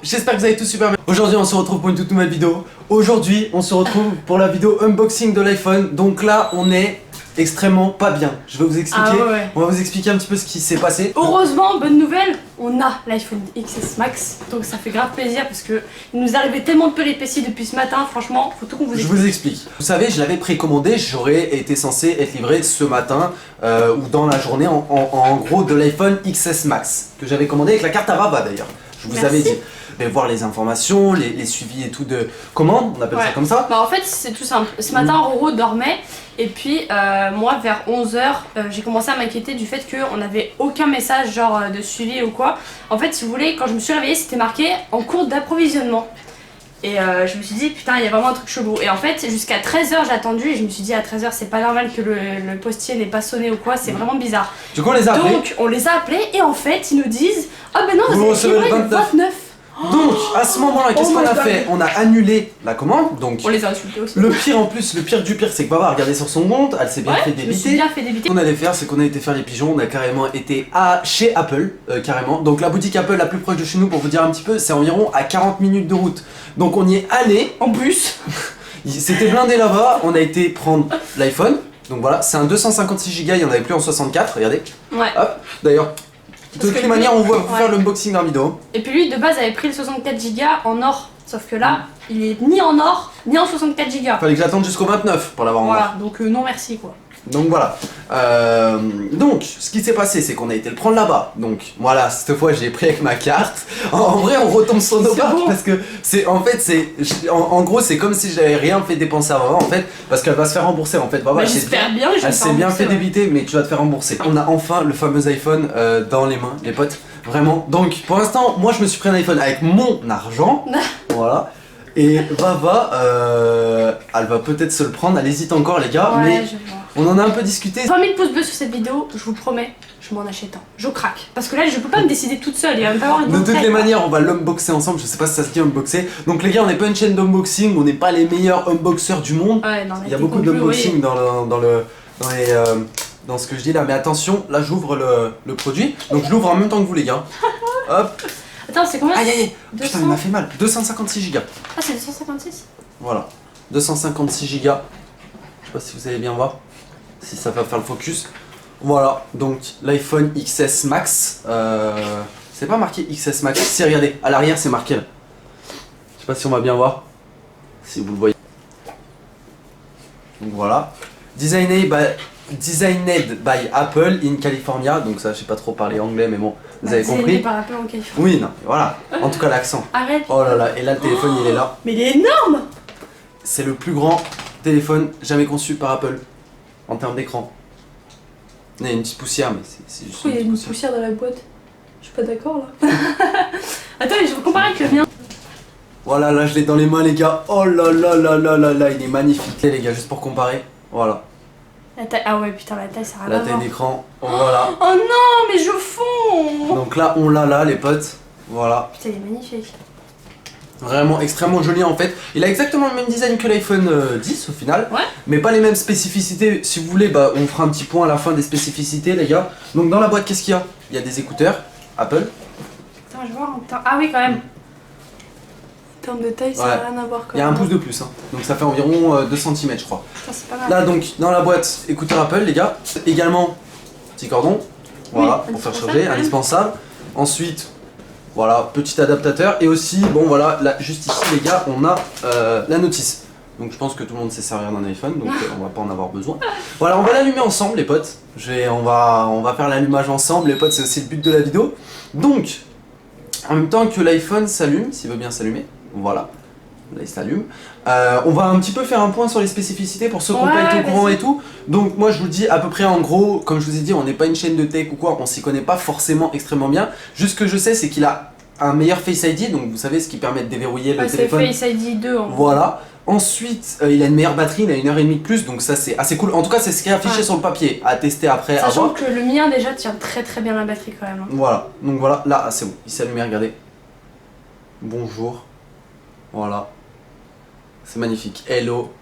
j'espère que vous allez tous super bien. Aujourd'hui on se retrouve pour une toute nouvelle vidéo. Aujourd'hui on se retrouve pour la vidéo unboxing de l'iPhone. Donc là on est extrêmement pas bien. Je vais vous expliquer, on va vous expliquer un petit peu ce qui s'est passé. Heureusement, bonne nouvelle, on a l'iPhone XS Max. Donc ça fait grave plaisir parce que il nous arrivait tellement de péripéties depuis ce matin. Franchement, faut tout qu'on vous explique. Je vous explique. Vous savez, je l'avais précommandé, j'aurais été censé être livré ce matin ou dans la journée en gros de l'iPhone XS Max que j'avais commandé avec la carte à rabat d'ailleurs. Je vous avais dit. Je vais voir les informations, les suivis et tout de commande, on appelle ça comme ça. Bah en fait c'est tout simple. Ce matin Roro dormait et puis moi vers 11h j'ai commencé à m'inquiéter du fait qu'on n'avait aucun message genre de suivi ou quoi. En fait si vous voulez, quand je me suis réveillée c'était marqué en cours d'approvisionnement. Et je me suis dit putain il y a vraiment un truc chelou. Et en fait jusqu'à 13h j'ai attendu et je me suis dit à 13h c'est pas normal que le postier n'ait pas sonné ou quoi, c'est vraiment bizarre. Du coup on les a appelés. Donc on les a appelés et en fait ils nous disent ah ben non vous avez livré le 29. Donc à ce moment-là, qu'est-ce qu'on a fait? On a annulé la commande, donc on les a insultés aussi. Le pire en plus, le pire du pire, c'est que Baba a regardé sur son compte, elle s'est bien fait débiter. Ce qu'on allait faire, c'est qu'on a été faire les pigeons, on a carrément été chez Apple, carrément. Donc la boutique Apple la plus proche de chez nous, pour vous dire un petit peu, c'est environ à 40 minutes de route. Donc on y est allé, en plus, c'était blindé là-bas, on a été prendre l'iPhone. Donc voilà, c'est un 256 Go, il n'y en avait plus en 64, regardez. Ouais. Hop, d'ailleurs. De toute manière, on va vous faire l'unboxing en vidéo. Et puis lui, de base, avait pris le 64 Go en or. Sauf que là, il est ni en or, ni en 64 Go. Fallait que j'attende jusqu'au 29 pour l'avoir en or. Voilà, donc non merci quoi. Donc voilà. Donc, ce qui s'est passé, c'est qu'on a été le prendre là-bas. Donc voilà, cette fois, j'ai pris avec ma carte. En vrai, on retombe sur nos pattes parce que c'est, en fait, c'est, en gros, c'est comme si j'avais rien fait dépenser à Baba, en fait, parce qu'elle va se faire rembourser, en fait. Baba, j'espère bien, elle s'est bien fait débiter, mais tu vas te faire rembourser. On a enfin le fameux iPhone dans les mains, les potes. Vraiment. Donc, pour l'instant, moi, je me suis pris un iPhone avec mon argent. Voilà. Et Baba, elle va peut-être se le prendre, elle hésite encore les gars, mais on en a un peu discuté. 20 000 pouces bleus sur cette vidéo, je vous promets, je m'en achète un. Je craque. Parce que là, je peux pas me décider toute seule, il va me falloir une de toutes les manières, on va l'unboxer ensemble, je sais pas si ça se dit unboxer. Donc les gars, on n'est pas une chaîne d'unboxing, on n'est pas les meilleurs unboxers du monde. Ouais, non, il y a beaucoup d'unboxing dans ce que je dis là, mais attention, là j'ouvre le produit, donc je l'ouvre en même temps que vous les gars. Hop. Attends, c'est combien? Aïe aïe aïe, putain il m'a fait mal. 256 Go. Ah c'est 256? Voilà, 256 Go. Je sais pas si vous allez bien voir, si ça va faire le focus. Voilà, donc l'iPhone XS Max. C'est pas marqué XS Max, si regardez, à l'arrière c'est marqué là. Je sais pas si on va bien voir, si vous le voyez. Donc voilà, Designed by Apple in California, donc ça je sais pas trop parler anglais mais bon, vous avez compris. Par Apple en Californie. Oui, non, voilà, en tout cas l'accent. Arrête. Oh là là, et là le téléphone il est là. Mais il est énorme. C'est le plus grand téléphone jamais conçu par Apple en termes d'écran. Il y a une petite poussière, mais c'est juste. Pourquoi il y a une poussière dans la boîte? Je suis pas d'accord là. Attends, je vais comparer avec le mien. Voilà, là je l'ai dans les mains les gars. Oh là là là là là là, il est magnifique. Les gars, juste pour comparer, voilà. La taille, ah ouais putain la taille ça a rien la à voir. taille d'écran, voilà. Oh non mais je fonds. Donc là on l'a là les potes, voilà. Putain il est magnifique. Vraiment extrêmement joli en fait. Il a exactement le même design que l'iPhone 10 au final, mais pas les mêmes spécificités. Si vous voulez, bah, on fera un petit point à la fin des spécificités les gars. Donc dans la boîte qu'est-ce qu'il y a? Il y a des écouteurs Apple. Attends je vais voir en temps. Ah oui quand même. En termes de taille ça n'a rien à voir quand même. Il y a un pouce de plus, hein. Donc ça fait environ 2 cm je crois. Putain, c'est pas mal. Là donc dans la boîte écouteurs Apple les gars. Également petit cordon, voilà, pour faire charger, indispensable. Ensuite voilà, petit adaptateur et aussi, bon voilà, là, juste ici les gars, on a la notice. Donc je pense que tout le monde sait servir d'un iPhone, donc on va pas en avoir besoin. Voilà, on va l'allumer ensemble les potes. On va faire l'allumage ensemble les potes, c'est aussi le but de la vidéo. Donc, en même temps que l'iPhone s'allume, s'il veut bien s'allumer, voilà. Là il s'allume. On va un petit peu faire un point sur les spécificités pour ceux qui n'ont pas été au courant et tout. Donc moi je vous dis à peu près en gros, comme je vous ai dit, on n'est pas une chaîne de tech ou quoi, on s'y connaît pas forcément extrêmement bien. Juste ce que je sais c'est qu'il a un meilleur Face ID, donc vous savez ce qui permet de déverrouiller le téléphone. C'est Face ID 2 en gros. Voilà. Ensuite, il a une meilleure batterie, il a 1h30 de plus, donc ça c'est assez cool. En tout cas c'est ce qui est affiché sur le papier, à tester après. Sachant que le mien déjà tient très très bien la batterie quand même. Voilà, donc voilà, là c'est bon, il s'est allumé, regardez. Bonjour. Voilà. C'est magnifique. Hello.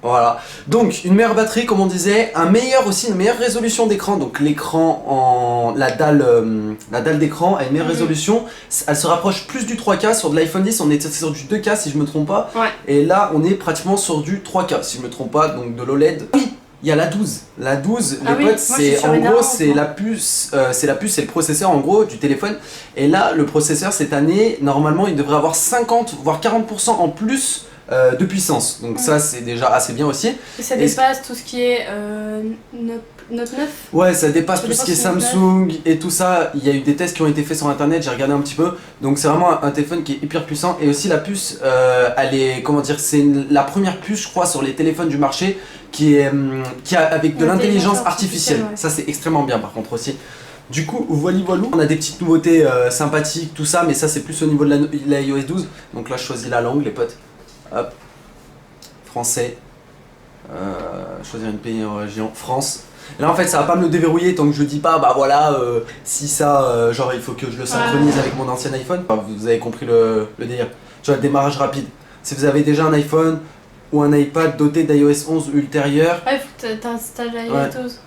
Voilà, donc une meilleure batterie comme on disait, une meilleure résolution d'écran, donc l'écran en la dalle d'écran a une meilleure résolution, elle se rapproche plus du 3K. Sur de l'iPhone 10 on était sur du 2K si je me trompe pas, et là on est pratiquement sur du 3K si je me trompe pas, donc de l'OLED. Oui, il y a la 12, les potes, c'est en gros c'est la puce, c'est le processeur en gros du téléphone, et là le processeur cette année normalement il devrait avoir 50 voire 40% en plus de puissance, donc ça c'est déjà assez bien aussi. Et ça dépasse tout ce qui est Note 9. Ouais, ça dépasse tout ce qui est Samsung et tout ça. Il y a eu des tests qui ont été faits sur internet, j'ai regardé un petit peu, donc c'est vraiment un téléphone qui est hyper puissant. Et aussi la puce, elle est, comment dire, c'est la première puce je crois sur les téléphones du marché qui a avec de l'intelligence artificielle, ça c'est extrêmement bien par contre aussi. Du coup, voilà, on a des petites nouveautés sympathiques, tout ça, mais ça c'est plus au niveau de la iOS 12. Donc là je choisis la langue les potes. Hop, français, choisir une pays en région, France. Là en fait ça va pas me le déverrouiller tant que je dis pas bah voilà si ça genre il faut que je le synchronise avec mon ancien iPhone. Enfin, vous avez compris le délire. Tu vois, le démarrage rapide. Si vous avez déjà un iPhone ou un iPad doté d'iOS 11 ou ultérieur. Ouais, faut que t'installes l'iOS 12.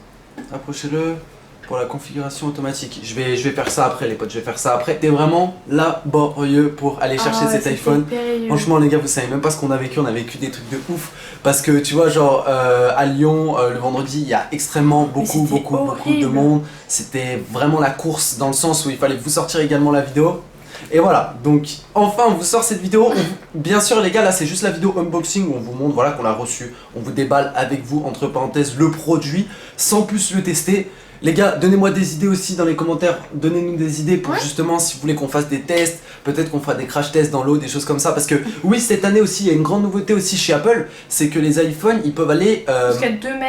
Approchez-le. Pour la configuration automatique, je vais faire ça après les potes, je vais faire ça après. T'es vraiment laborieux pour aller chercher cet iPhone. Franchement les gars, vous savez même pas ce qu'on a vécu, on a vécu des trucs de ouf. Parce que tu vois genre à Lyon le vendredi il y a extrêmement beaucoup de monde. C'était vraiment la course dans le sens où il fallait vous sortir également la vidéo. Et voilà, donc enfin on vous sort cette vidéo. Bien sûr les gars, là c'est juste la vidéo unboxing où on vous montre voilà qu'on l'a reçu. On vous déballe avec vous entre parenthèses le produit sans plus le tester. Les gars, donnez-moi des idées aussi dans les commentaires, donnez-nous des idées pour justement si vous voulez qu'on fasse des tests, peut-être qu'on fera des crash tests dans l'eau, des choses comme ça, parce que oui cette année aussi il y a une grande nouveauté aussi chez Apple, c'est que les iPhones ils peuvent aller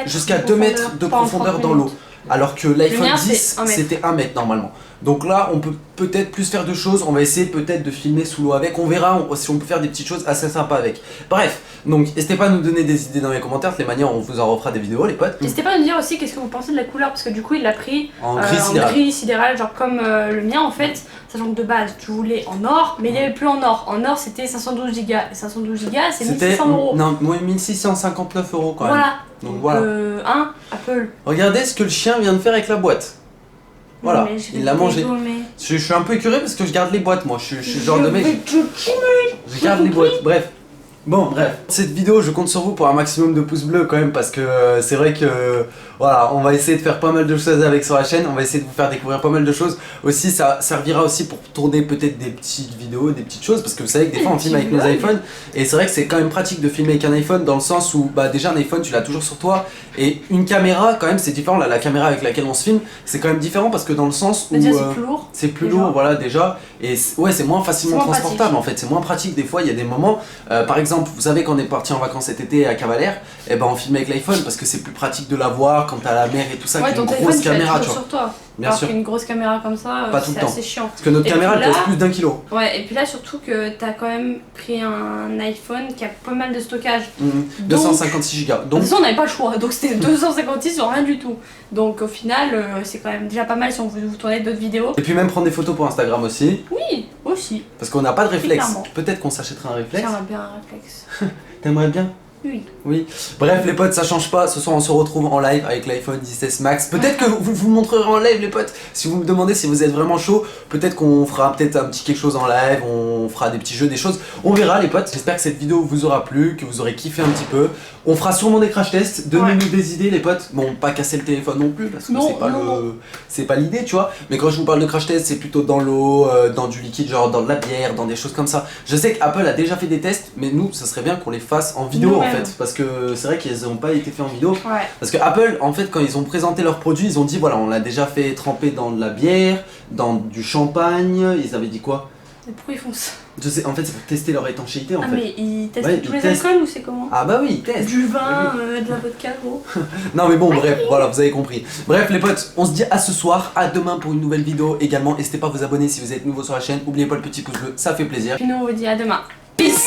jusqu'à 2 mètres de profondeur dans l'eau, alors que l'iPhone 10 c'était 1 mètre normalement. Donc là on peut peut-être plus faire de choses, on va essayer peut-être de filmer sous l'eau avec, on verra si on peut faire des petites choses assez sympas avec. Bref, donc n'hésitez pas à nous donner des idées dans les commentaires, de les manières on vous en refera des vidéos les potes. N'hésitez pas à nous dire aussi qu'est-ce que vous pensez de la couleur, parce que du coup il l'a pris en gris sidéral, genre comme le mien en fait, sachant que de base tu voulais en or, mais il n'y avait plus en or. En or c'était 512 Go, et 512 Go c'est 1600 €. Non, moi 1659 € quand même. Voilà, donc voilà. Apple. Regardez ce que le chien vient de faire avec la boîte. Voilà, il l'a mangé. Je suis un peu écœuré parce que je garde les boîtes moi, je suis le genre de mec. Je garde les boîtes, bref. Bon bref, cette vidéo je compte sur vous pour un maximum de pouces bleus quand même, parce que c'est vrai que voilà, on va essayer de faire pas mal de choses avec sur la chaîne, on va essayer de vous faire découvrir pas mal de choses. Aussi ça servira aussi pour tourner peut-être des petites vidéos, des petites choses, parce que vous savez que des fois on filme avec nos iPhones, et c'est vrai que c'est quand même pratique de filmer avec un iPhone dans le sens où bah déjà un iPhone tu l'as toujours sur toi, et une caméra quand même c'est différent, là la caméra avec laquelle on se filme c'est quand même différent, parce que dans le sens où c'est plus lourd voilà déjà, et ouais c'est moins facilement transportable en fait, c'est moins pratique des fois, il y a des moments par exemple vous savez qu'on est parti en vacances cet été à Cavalère, et ben on filme avec l'iPhone parce que c'est plus pratique de la voir quand t'as la mer et tout ça, ouais, qu'une grosse caméra tu vois. Sur toi. Bien alors sûr. qu'une grosse caméra comme ça, c'est assez chiant. Parce que notre caméra elle pèse plus d'1 kg. Ouais, et puis là surtout que t'as quand même pris un iPhone qui a pas mal de stockage. 256 Go. Donc de toute façon on n'avait pas le choix, donc c'était 256 sur rien du tout. Donc au final c'est quand même déjà pas mal si on veut vous tourner d'autres vidéos. Et puis même prendre des photos pour Instagram aussi. Oui, aussi. Parce qu'on n'a pas de réflexe. Peut-être qu'on s'achètera un réflexe. J'aimerais bien un réflexe. T'aimerais bien? Oui. Oui. Bref les potes, ça change pas. Ce soir on se retrouve en live avec l'iPhone 10s Max. Peut-être que vous montrerez en live les potes. Si vous me demandez si vous êtes vraiment chaud, peut-être qu'on fera peut-être un petit quelque chose en live. On fera des petits jeux, des choses. On verra les potes. J'espère que cette vidéo vous aura plu, que vous aurez kiffé un petit peu. On fera sûrement des crash tests. Donnez-nous des idées les potes. Bon, pas casser le téléphone non plus parce que c'est pas l'idée tu vois. Mais quand je vous parle de crash test, c'est plutôt dans l'eau, dans du liquide, genre dans de la bière, dans des choses comme ça. Je sais qu'Apple a déjà fait des tests, mais nous ça serait bien qu'on les fasse en vidéo en fait, parce que c'est vrai qu'ils n'ont pas été faits en vidéo. Parce que Apple en fait quand ils ont présenté leurs produits, ils ont dit voilà on l'a déjà fait tremper dans de la bière, dans du champagne. Ils avaient dit quoi? Mais pourquoi ils font ça? Je sais, en fait c'est pour tester leur étanchéité en fait. Mais ils testent tous les alcools ou c'est comment? Ah bah oui, ils testent. Du vin, de la vodka gros. Non mais bon bref, voilà vous avez compris. Bref les potes, on se dit à ce soir, à demain pour une nouvelle vidéo. Également n'hésitez pas à vous abonner si vous êtes nouveau sur la chaîne. N'oubliez pas le petit pouce bleu, ça fait plaisir. Puis nous on vous dit à demain. Peace.